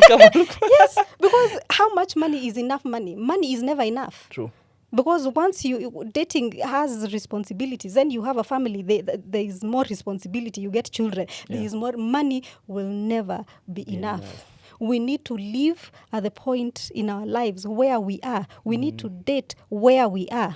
Yes, because how much money is enough money? Money is never enough. True. Because once dating has responsibilities, then you have a family, there is more responsibility, you get children, there is more money, will never be enough. We need to live at the point in our lives where we are. We need to date where we are.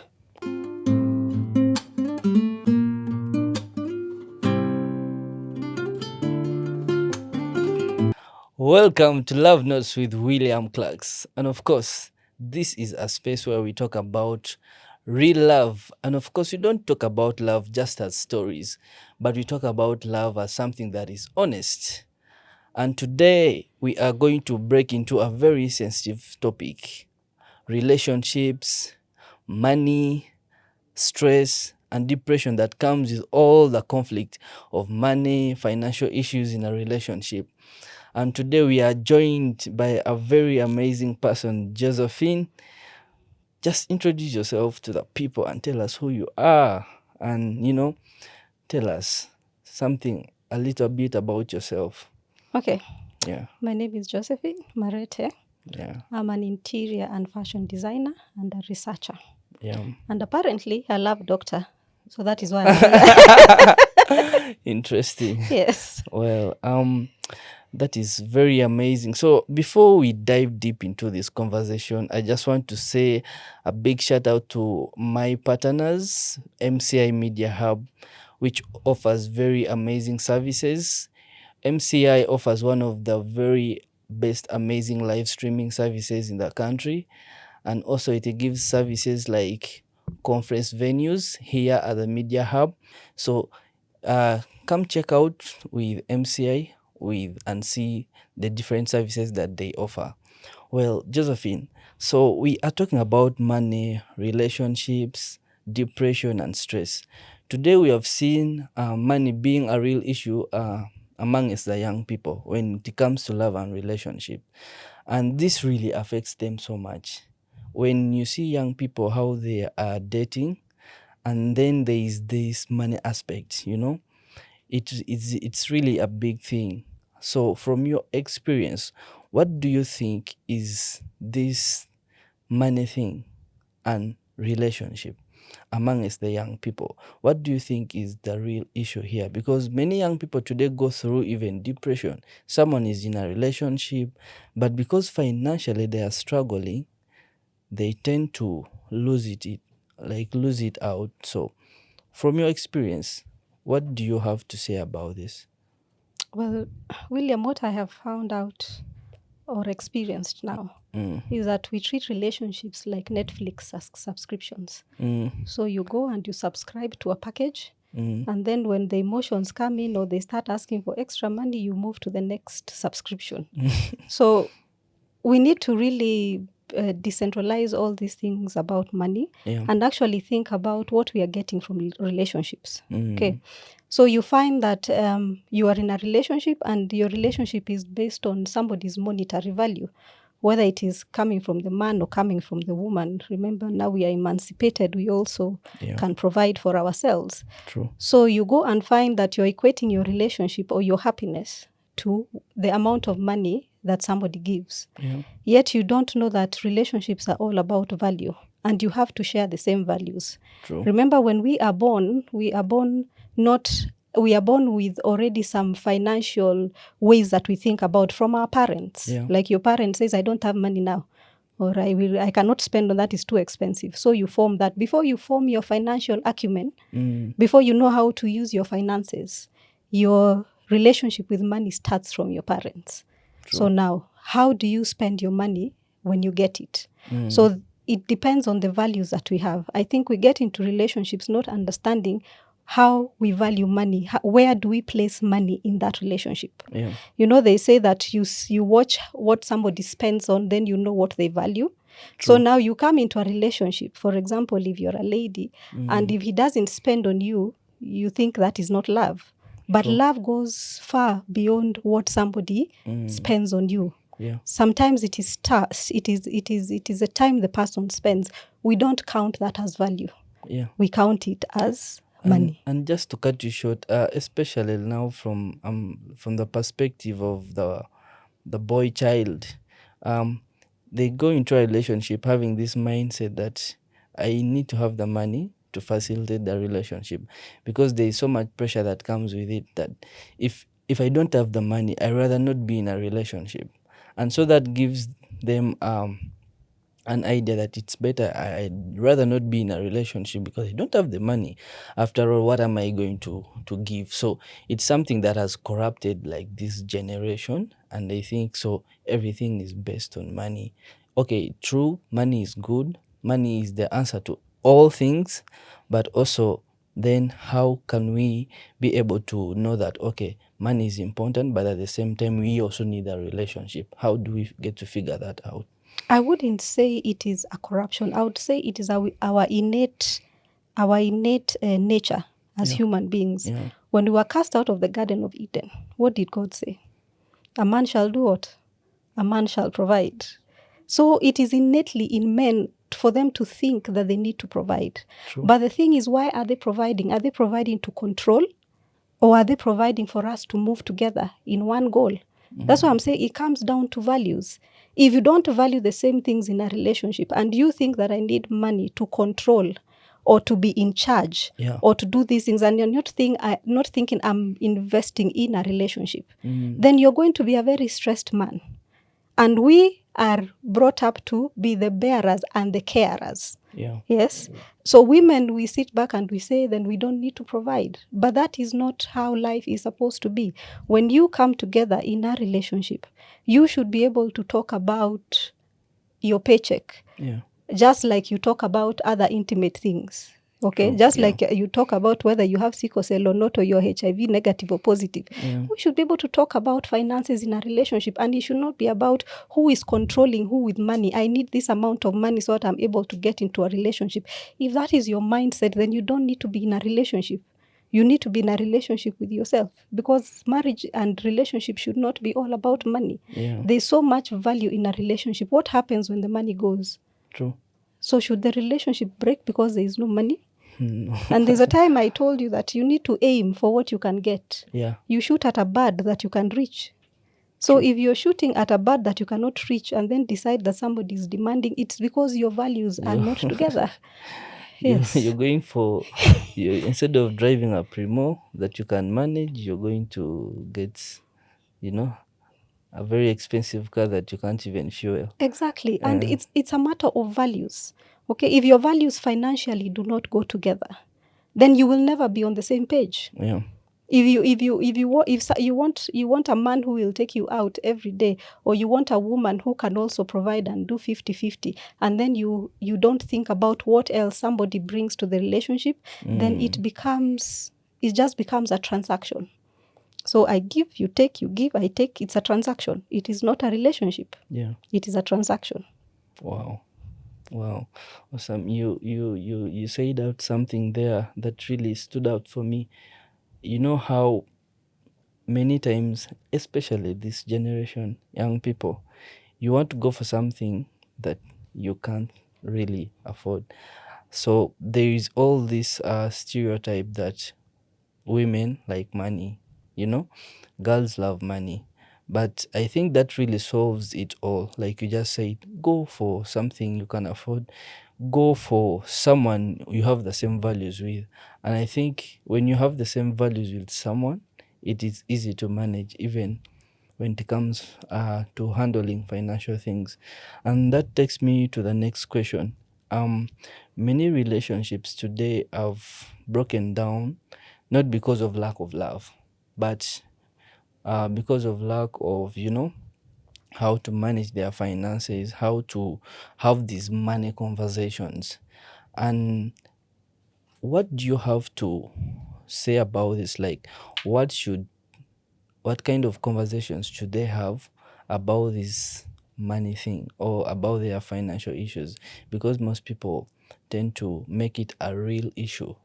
Welcome to Love Notes with William Clarks. And of course, this is a space where we talk about real love. And of course, we don't talk about love just as stories, but we talk about love as something that is honest. And today, we are going to break into a very sensitive topic: relationships, money, stress, and depression that comes with all the conflict of money, financial issues in a relationship. And today we are joined by a very amazing person, Josephine. Just introduce yourself to the people and tell us who you are. And, tell us something, a little bit about yourself. Okay. Yeah. My name is Josephine Marete. Yeah. I'm an interior and fashion designer and a researcher. Yeah. And apparently, I love doctor. So that is why I'm here. Interesting. Yes. Well, that is very amazing. So before we dive deep into this conversation, I just want to say a big shout out to my partners, MCI Media Hub, which offers very amazing services. MCI offers one of the very best amazing live streaming services in the country, and also it gives services like conference venues here at the Media Hub. So come check out with MCI and see the different services that they offer. Well, Josephine, so we are talking about money, relationships, depression, and stress. Today we have seen money being a real issue amongst the young people when it comes to love and relationship. And this really affects them so much. When you see young people, how they are dating, and then there is this money aspect, it's really a big thing. So from your experience, what do you think is this money thing and relationship amongst the young people? What do you think is the real issue here? Because many young people today go through even depression. Someone is in a relationship, but because financially they are struggling, they tend to lose it out. So from your experience, what do you have to say about this? Well, William, what I have found out or experienced now is that we treat relationships like Netflix subscriptions. So you go and you subscribe to a package, and then when the emotions come in or they start asking for extra money, you move to the next subscription. So we need to really decentralize all these things about money and actually think about what we are getting from relationships. Okay. So you find that you are in a relationship and your relationship is based on somebody's monetary value, whether it is coming from the man or coming from the woman. Remember, now we are emancipated. We also can provide for ourselves. True. So you go and find that you're equating your relationship or your happiness to the amount of money that somebody gives. Yet you don't know that relationships are all about value and you have to share the same values. True. Remember, when we are born with already some financial ways that we think about from our parents. Like your parent says, I don't have money now, or I cannot spend on that, is too expensive. So you form that. Before you form your financial acumen, before you know how to use your finances, your relationship with money starts from your parents. True. So now, how do you spend your money when you get it? So it depends on the values that we have. I think we get into relationships not understanding how we value money. Where do we place money in that relationship? They say that you watch what somebody spends on, then you know what they value. True. So now you come into a relationship. For example, if you're a lady and if he doesn't spend on you, you think that is not love. But True. Love goes far beyond what somebody spends on you. Sometimes it is a time the person spends. We don't count that as value. We count it as money. And just to cut you short, especially now from the perspective of the the boy child, they go into a relationship having this mindset that I need to have the money to facilitate the relationship, because there is so much pressure that comes with it, that if I don't have the money, I rather not be in a relationship. And so that gives them an idea that it's better, I'd rather not be in a relationship because I don't have the money. After all, what am I going to give? So it's something that has corrupted like this generation, and I think so everything is based on money. Okay, true, money is good, money is the answer to all things, but also then how can we be able to know that okay, money is important, but at the same time we also need a relationship? How do we get to figure that out? I wouldn't say it is a corruption. I would say it is our innate nature as Yeah. human beings. Yeah. When we were cast out of the Garden of Eden, what did God say? A man shall do what? A man shall provide. So it is innately in men for them to think that they need to provide. True. But the thing is, why are they providing? Are they providing to control? Or are they providing for us to move together in one goal? That's why I'm saying it comes down to values. If you don't value the same things in a relationship and you think that I need money to control or to be in charge, Yeah. or to do these things, and you're not thinking I'm investing in a relationship, then you're going to be a very stressed man. And we are brought up to be the bearers and the carers. Yeah. Yes. So women, we sit back and we say, then we don't need to provide. But that is not how life is supposed to be. When you come together in a relationship, you should be able to talk about your paycheck, Yeah. just like you talk about other intimate things. Okay, True, just yeah. like you talk about whether you have sickle cell or not, or you're HIV negative or positive. Yeah. We should be able to talk about finances in a relationship, and it should not be about who is controlling who with money. I need this amount of money so that I'm able to get into a relationship. If that is your mindset, then you don't need to be in a relationship. You need to be in a relationship with yourself, because marriage and relationship should not be all about money. Yeah. There's so much value in a relationship. What happens when the money goes? True. So should the relationship break because there is no money? No. And there's a time I told you that you need to aim for what you can get. Yeah. You shoot at a bird that you can reach. So if you're shooting at a bird that you cannot reach and then decide that somebody is demanding, it's because your values are not together. Yes. You're going for, instead of driving a Primo that you can manage, you're going to get, a very expensive car that you can't even fuel. Exactly. And it's a matter of values. Okay, if your values financially do not go together, then you will never be on the same page. Yeah. If you want a man who will take you out every day, or you want a woman who can also provide and do 50-50, and then you don't think about what else somebody brings to the relationship, then it just becomes a transaction. So I give, you take, you give, I take. It's a transaction. It is not a relationship. Yeah. It is a transaction. Wow. Awesome. You said out something there that really stood out for me. You know how many times, especially this generation, young people, you want to go for something that you can't really afford. So there is all this stereotype that women like money, girls love money. But I think that really solves it all. Like you just said, go for something you can afford. Go for someone you have the same values with. And I think when you have the same values with someone, it is easy to manage, even when it comes to handling financial things. And that takes me to the next question. Many relationships today have broken down, not because of lack of love, but because of lack of, how to manage their finances, how to have these money conversations. And what do you have to say about this? Like, what kind of conversations should they have about this money thing or about their financial issues? Because most people tend to make it a real issue.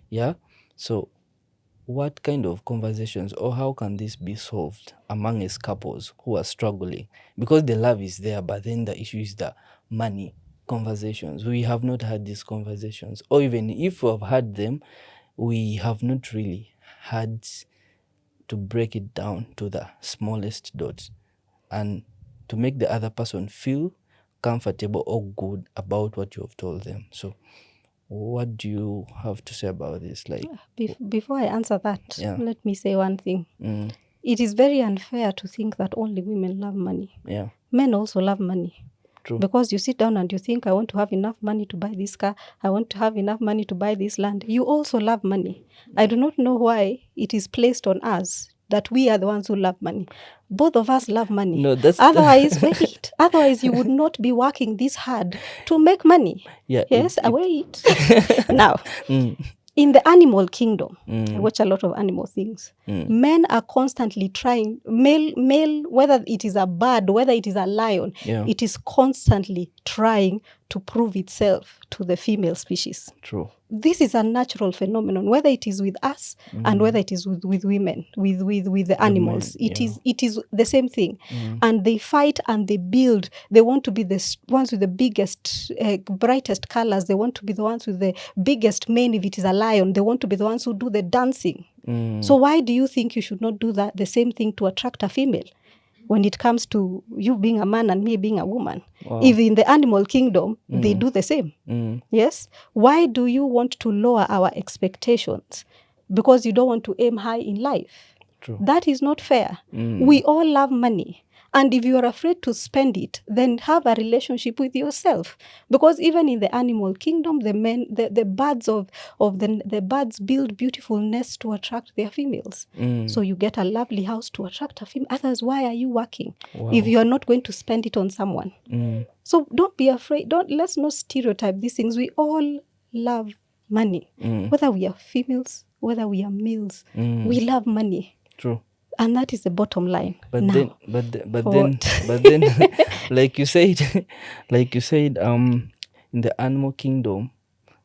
Yeah. So what kind of conversations, or how can this be solved among us couples who are struggling? Because the love is there, but then the issue is the money conversations. We have not had these conversations, or even if we have had them, we have not really had to break it down to the smallest dots. and to make the other person feel comfortable or good about what you have told them. So what do you have to say about this? Like, Before I answer that, yeah. let me say one thing. It is very unfair to think that only women love money. Yeah. Men also love money. True. Because you sit down and you think, I want to have enough money to buy this car, I want to have enough money to buy this land. You also love money. I do not know why it is placed on us that we are the ones who love money. Both of us love money. No, that's otherwise, wait. Otherwise, you would not be working this hard to make money. Yeah. Yes, wait. Now, in the animal kingdom, I watch a lot of animal things. Men are constantly trying, male, whether it is a bird, whether it is a lion, it is constantly trying to prove itself to the female species. True. This is a natural phenomenon, whether it is with us and whether it is with women, with the animals. Men, it is the same thing. And they fight and they build. They want to be the ones with the biggest, brightest colors. They want to be the ones with the biggest mane. If it is a lion, they want to be the ones who do the dancing. So why do you think you should not do that, the same thing to attract a female? When it comes to you being a man and me being a woman. Wow. If in the animal kingdom, they do the same. Yes? Why do you want to lower our expectations? Because you don't want to aim high in life. True. That is not fair. We all love money. And if you are afraid to spend it, then have a relationship with yourself. Because even in the animal kingdom, the birds the birds build beautiful nests to attract their females. So you get a lovely house to attract a female. Otherwise, why are you working if you are not going to spend it on someone? So don't be afraid. Let's not stereotype these things. We all love money, whether we are females, whether we are males. We love money. True. And that is the bottom line. But now, then, like you said, in the animal kingdom,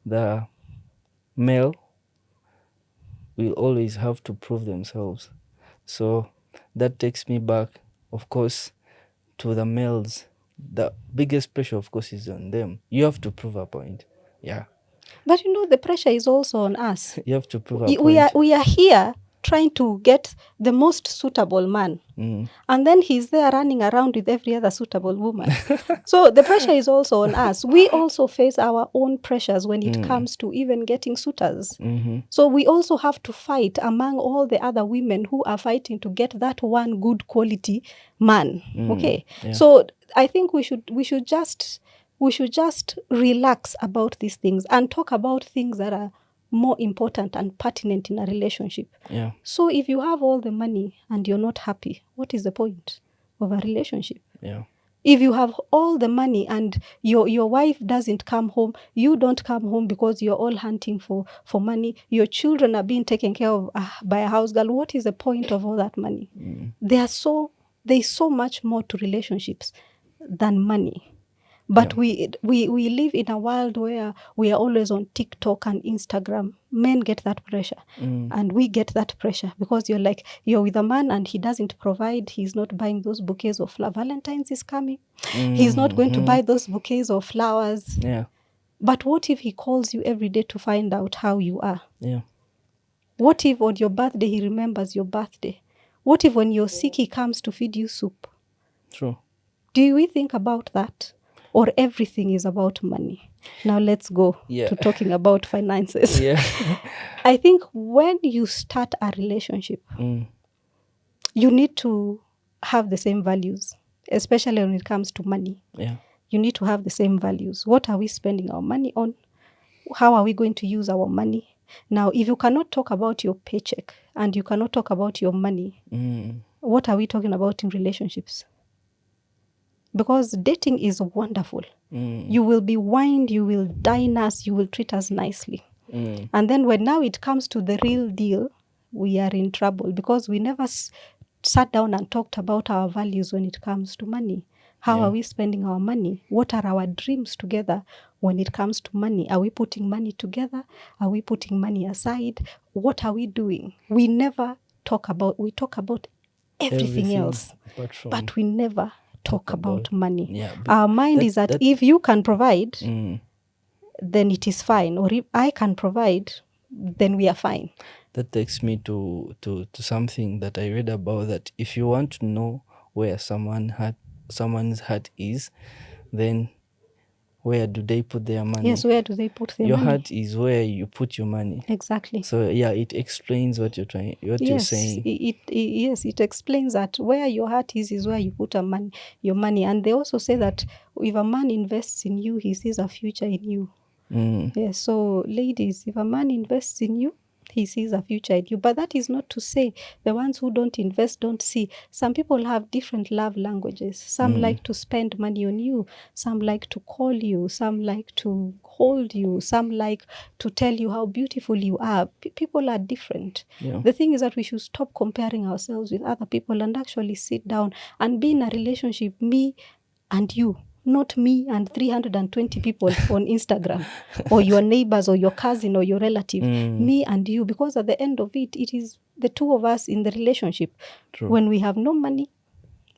the male will always have to prove themselves. So that takes me back, of course, to the males. The biggest pressure, of course, is on them. You have to prove a point. Yeah. But the pressure is also on us. You have to prove a point. We are here trying to get the most suitable man. And then he's there running around with every other suitable woman. So the pressure is also on us. We also face our own pressures when it comes to even getting suitors. So we also have to fight among all the other women who are fighting to get that one good quality man. Okay. Yeah. So I think we should just relax about these things and talk about things that are more important and pertinent in a relationship. Yeah. So if you have all the money and you're not happy, what is the point of a relationship? Yeah. If you have all the money and your wife doesn't come home, you don't come home because you're all hunting for money, your children are being taken care of by a house girl, what is the point of all that money? There's so much more to relationships than money. But we live in a world where we are always on TikTok and Instagram. Men get that pressure. And we get that pressure because you're with a man and he doesn't provide. He's not buying those bouquets of flowers. Valentine's is coming. He's not going to buy those bouquets of flowers. Yeah. But what if he calls you every day to find out how you are? Yeah. What if on your birthday he remembers your birthday? What if when you're sick he comes to feed you soup? True. Do we think about that? Or everything is about money? Now let's go to talking about finances. Yeah. I think when you start a relationship, you need to have the same values, especially when it comes to money. Yeah. You need to have the same values. What are we spending our money on? How are we going to use our money? Now, if you cannot talk about your paycheck and you cannot talk about your money, what are we talking about in relationships? Because dating is wonderful. You will be wined, you will dine us, you will treat us nicely. And then when now it comes to the real deal, we are in trouble because we never sat down and talked about our values when it comes to money. How are we spending our money? What are our dreams together when it comes to money? Are we putting money together? Are we putting money aside? What are we doing? We never talk about, we talk about everything else, but we never talk about money. Yeah, our mind is that if you can provide, then it is fine. Or if I can provide, then we are fine. That takes me to something that I read about, that if you want to know where someone's heart is, then where do they put their money? Yes, where do they put their Your money? heart is where you put your money. Exactly. So yeah, it explains what you're saying. Yes, it explains that where your heart is where you put your money. And they also say that if a man invests in you, he sees a future in you. Yes, so ladies, if a man invests in you, he sees a future in you. But that is not to say the ones who don't invest don't see. Some people have different love languages. Some like to spend money on you. Some like to call you. Some like to hold you. Some like to tell you how beautiful you are. People are different. Yeah. The thing is that we should stop comparing ourselves with other people and actually sit down and be in a relationship, me and you, not me and 320 people on Instagram or your neighbors or your cousin or your relative. Me and you, because at the end of it, it is the two of us in the relationship. True. When we have no money,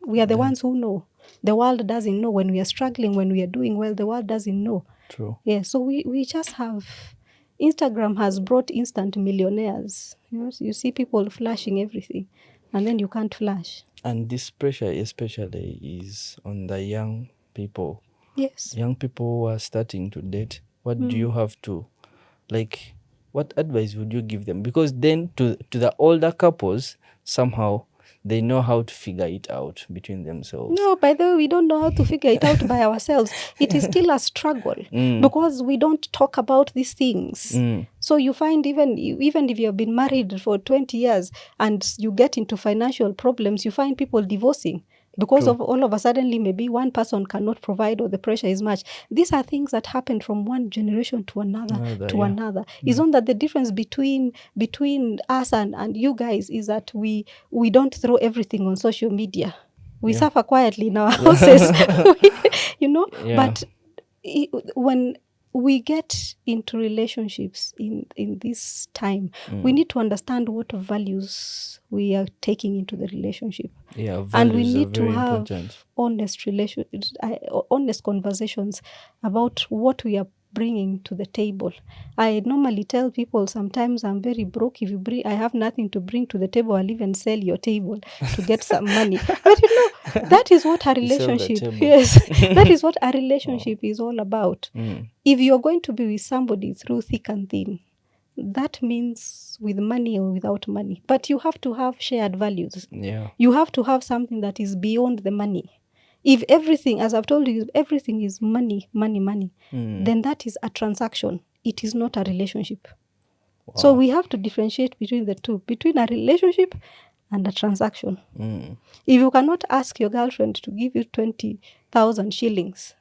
we are the ones who know. The world doesn't know. When we are struggling, when we are doing well, the world doesn't know. True. Yeah, so we just have... Instagram has brought instant millionaires. You see people flashing everything, and then you can't flash. And this pressure especially is on the young people. Yes. Young people who are starting to date. What do you have to, like, what advice would you give them? Because then to the older couples, somehow they know how to figure it out between themselves. No, by the way, we don't know how to figure it out by ourselves. It is still a struggle because we don't talk about these things. So you find even if you have been married for 20 years and you get into financial problems, you find people divorcing because of all of a suddenly maybe one person cannot provide or the pressure is much. These are things that happen from one generation to another. It's not that the difference between us and you guys is that we don't throw everything on social media. We suffer quietly in our houses, but when we get into relationships in this time, we need to understand what values we are taking into the relationship. And we need to have honest conversations about what we are bringing to the table. I normally tell people sometimes I'm very broke. I have nothing to bring to the table, I'll even sell your table to get some money. But that is what a relationship, that is what a relationship is all about. If you're going to be with somebody through thick and thin, that means with money or without money. But you have to have shared values. You have to have something that is beyond the money. If everything, as I've told you, everything is money, then that is a transaction. It is not a relationship. Wow. So we have to differentiate between the two, between a relationship and a transaction. If you cannot ask your girlfriend to give you 20,000 shillings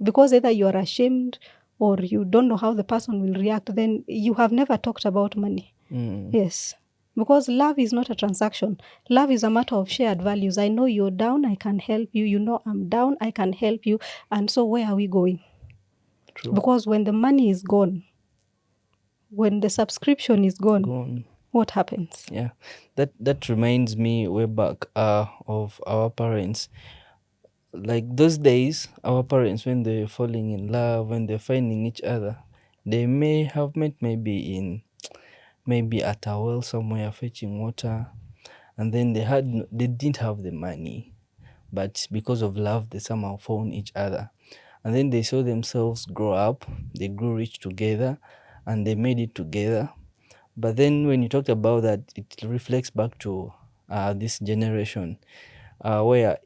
because either you are ashamed or you don't know how the person will react, then you have never talked about money. Yes. Because love is not a transaction. Love is a matter of shared values. I know you're down, I can help you. You know I'm down, I can help you. And so where are we going? True. Because when the money is gone, when the subscription is gone, what happens? Yeah, that reminds me way back of our parents. Like those days, our parents, when they're falling in love, when they're finding each other, they may have met maybe at a well somewhere fetching water, and then they didn't have the money, but because of love they somehow found each other, and then they saw themselves grow up, they grew rich together, and they made it together. But then when you talked about that, it reflects back to this generation where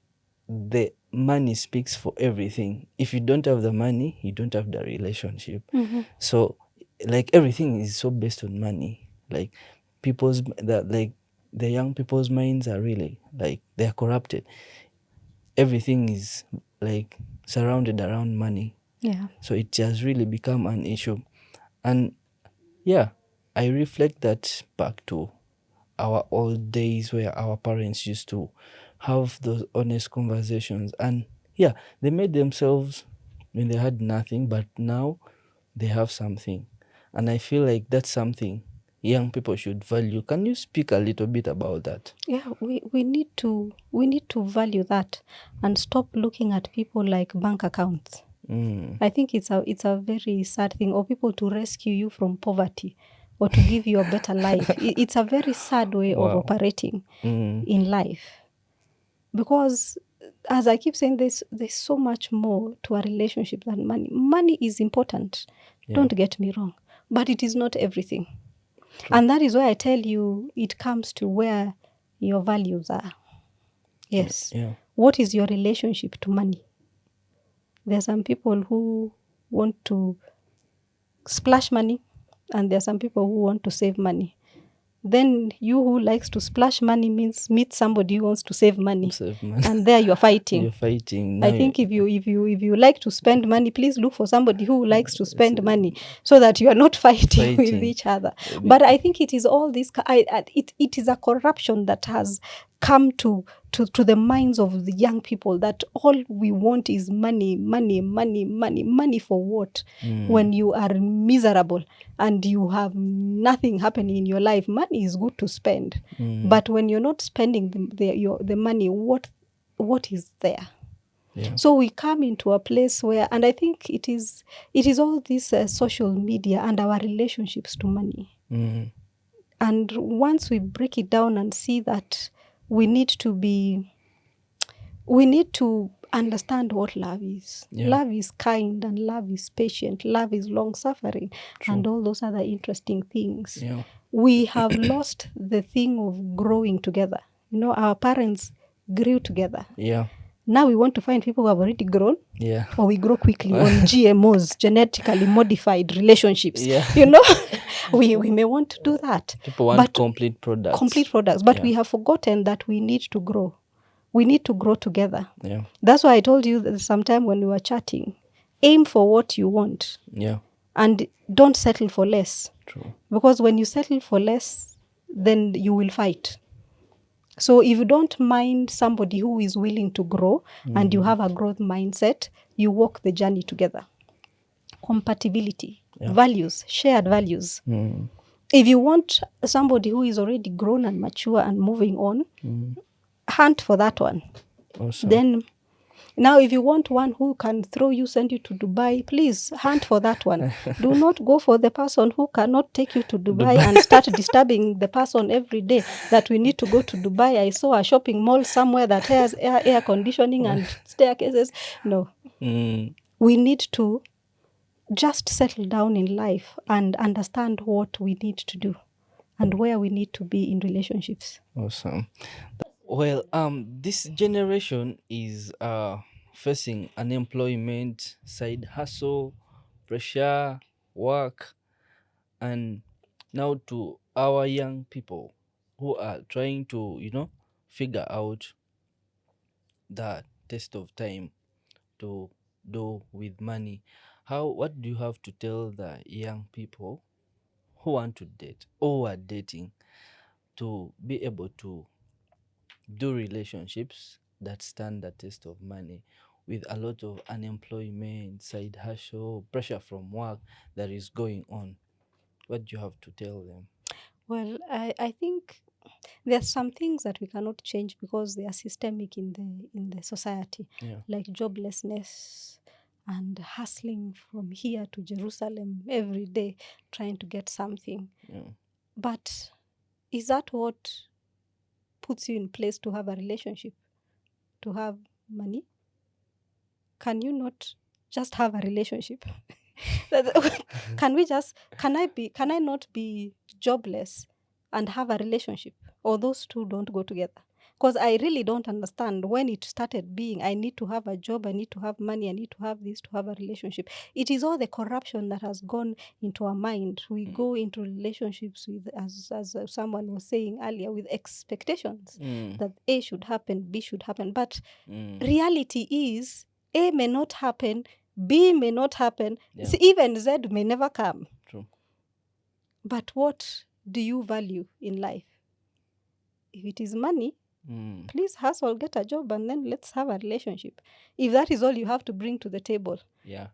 the money speaks for everything. If you don't have the money, you don't have the relationship. So like everything is so based on money. Like the young people's minds are really like they're corrupted. Everything is like surrounded around money. Yeah. So it has really become an issue. And yeah, I reflect that back to our old days where our parents used to have those honest conversations. And yeah, they made themselves when they had nothing, but now they have something. And I feel like that's something young people should value. Can you speak a little bit about that? Yeah, we need to value that and stop looking at people like bank accounts. I think it's a very sad thing, or people to rescue you from poverty or to give you a better life. It's a very sad way of operating in life. Because as I keep saying, there's so much more to a relationship than money. Money is important, don't get me wrong, but it is not everything. True. And that is why I tell you, it comes to where your values are. Yes. Yeah. What is your relationship to money? There are some people who want to splash money, and there are some people who want to save money. Then you who likes to splash money means meet somebody who wants to save money, and there you're fighting. You're fighting. I think if you like to spend money, please look for somebody who likes to spend money, so that you are not fighting with each other. But I think it is all this. It is a corruption that has come to the minds of the young people, that all we want is money, money, money, money, money for what? When you are miserable and you have nothing happening in your life, money is good to spend. But when you're not spending the money, what is there? Yeah. So we come into a place where, and I think it is all this social media and our relationships to money. And once we break it down and see that we need to understand what love is. Love is kind, and love is patient, love is long suffering. True. And all those other interesting things. We have lost the thing of growing together. Our parents grew together. Now we want to find people who have already grown, or we grow quickly on GMOs, genetically modified relationships. We may want to do that. People want complete products. But we have forgotten that we need to grow. We need to grow together. That's why I told you that sometime when we were chatting, aim for what you want. And don't settle for less. True. Because when you settle for less, then you will fight. So if you don't mind somebody who is willing to grow, and you have a growth mindset, you walk the journey together. Compatibility, values, shared values. If you want somebody who is already grown and mature and moving on, hunt for that one. Awesome. Then now if you want one who can send you to Dubai, please hunt for that one. Do not go for the person who cannot take you to Dubai and start disturbing the person every day that we need to go to Dubai. I saw a shopping mall somewhere that has air conditioning and staircases. No. We need to just settle down in life and understand what we need to do and where we need to be in relationships. Awesome. Well, this generation is facing unemployment, side hustle, pressure, work, and now to our young people who are trying to, figure out the test of time to do with money. What do you have to tell the young people who want to date or are dating to be able to do relationships that stand the test of money with a lot of unemployment, side hustle, pressure from work that is going on? What do you have to tell them? Well, I think there are some things that we cannot change because they are systemic in the society, like joblessness and hustling from here to Jerusalem every day, trying to get something. But is that what puts you in place to have a relationship, to have money? Can you not just have a relationship? Can I not be jobless and have a relationship? Or those two don't go together? Because I really don't understand when it started being, I need to have a job, I need to have money, I need to have this to have a relationship. It is all the corruption that has gone into our mind. We go into relationships with, as someone was saying earlier, with expectations that A should happen, B should happen. But reality is, A may not happen, B may not happen, even Z may never come. True. But what do you value in life? If it is money, please hustle, get a job, and then let's have a relationship. If that is all you have to bring to the table,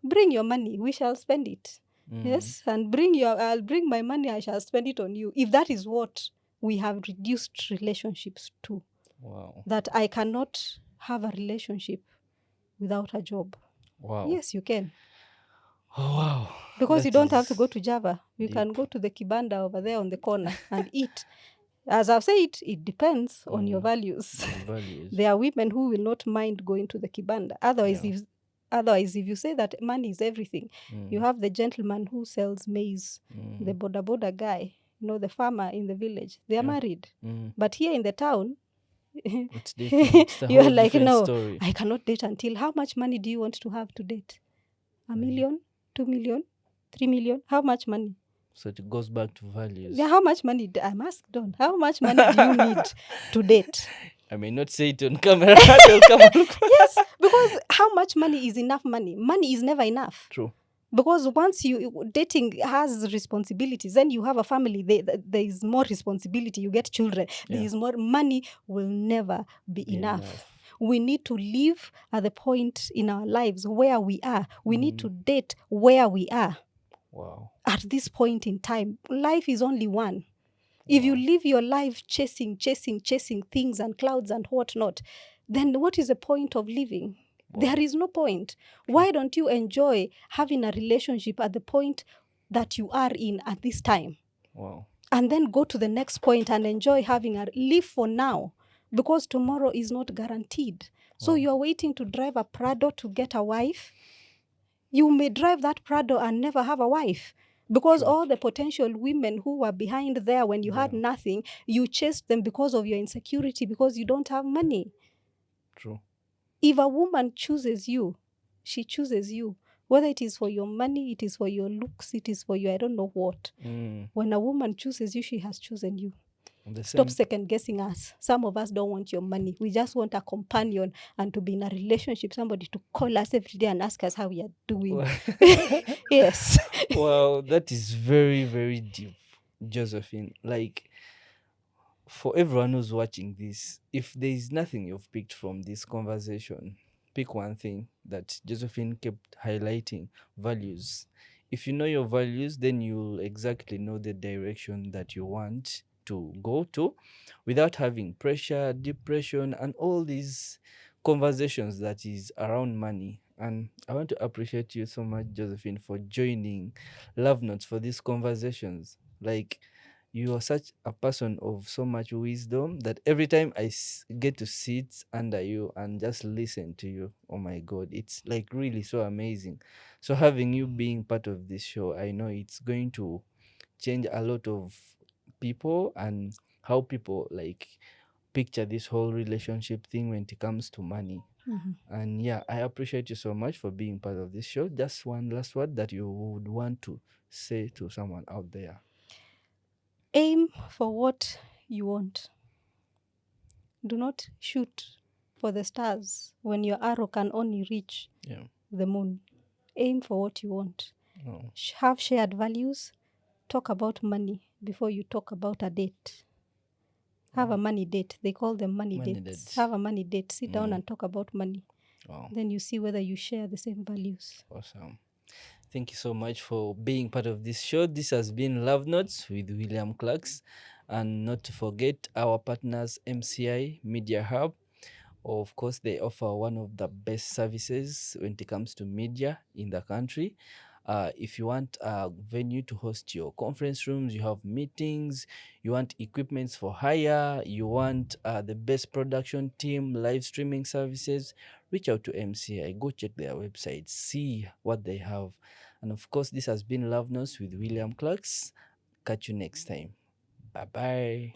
bring your money, we shall spend it. Yes, and I'll bring my money, I shall spend it on you. If that is what we have reduced relationships to, that I cannot have a relationship without a job. Yes, you can. Wow. Because you don't have to go to Java. You can go to the kibanda over there on the corner and eat. As I've said, it depends on your values. Values. There are women who will not mind going to the kibanda. Otherwise, if you say that money is everything, you have the gentleman who sells maize, the boda boda guy, the farmer in the village. They are married. But here in the town, it's different. It's a you're whole like, different no, story. I cannot date until. How much money do you want to have to date? 1 million, 2 million, 3 million? How much money? So it goes back to values. Yeah, how much money? I'm asked, Don, how much money do you need to date? I may not say it on camera. They'll come and look. Yes, because how much money is enough money? Money is never enough. True. Because once dating has responsibilities, then you have a family, there is more responsibility, you get children, there is more money, will never be enough. We need to live at the point in our lives where we are. We need to date where we are. Wow. At this point in time, life is only one. If you live your life chasing things and clouds and whatnot, then what is the point of living? There is no point. Why don't you enjoy having a relationship at the point that you are in at this time? Wow. And then go to the next point and enjoy live for now, because tomorrow is not guaranteed. So you're waiting to drive a Prado to get a wife. You may drive that Prado and never have a wife. Because all the potential women who were behind there when you had nothing, you chased them because of your insecurity, because you don't have money. True. If a woman chooses you, she chooses you. Whether it is for your money, it is for your looks, it is for your I don't know what. When a woman chooses you, she has chosen you. Stop second guessing us. Some of us don't want your money. We just want a companion and to be in a relationship, somebody to call us every day and ask us how we are doing. Yes. Wow, that is very, very deep, Josephine. Like, for everyone who's watching this, if there is nothing you've picked from this conversation, pick one thing that Josephine kept highlighting: values. If you know your values, then you'll exactly know the direction that you want to go to without having pressure, depression, and all these conversations that is around money. And I want to appreciate you so much, Josephine, for joining Love Notes for these conversations. Like, you are such a person of so much wisdom that every time I get to sit under you and just listen to you, oh my God, it's like really so amazing. So having you being part of this show, I know it's going to change a lot of people and how people like picture this whole relationship thing when it comes to money. And yeah, I appreciate you so much for being part of this show. Just one last word that you would want to say to someone out there. Aim for what you want. Do not shoot for the stars when your arrow can only reach the moon. Aim for what you want. Have shared values. Talk about money before you talk about a date. Have a money date. They call them money dates. Have a money date. Sit down and talk about money. Then you see whether you share the same values. Awesome. Thank you so much for being part of this show. This has been Love Notes with William Clarks. And not to forget our partners, MCI Media Hub. Of course, they offer one of the best services when it comes to media in the country. If you want a venue to host your conference rooms, you have meetings, you want equipments for hire, you want the best production team, live streaming services, reach out to MCI. Go check their website, see what they have. And of course, this has been Love Notes with William Clarks. Catch you next time. Bye-bye.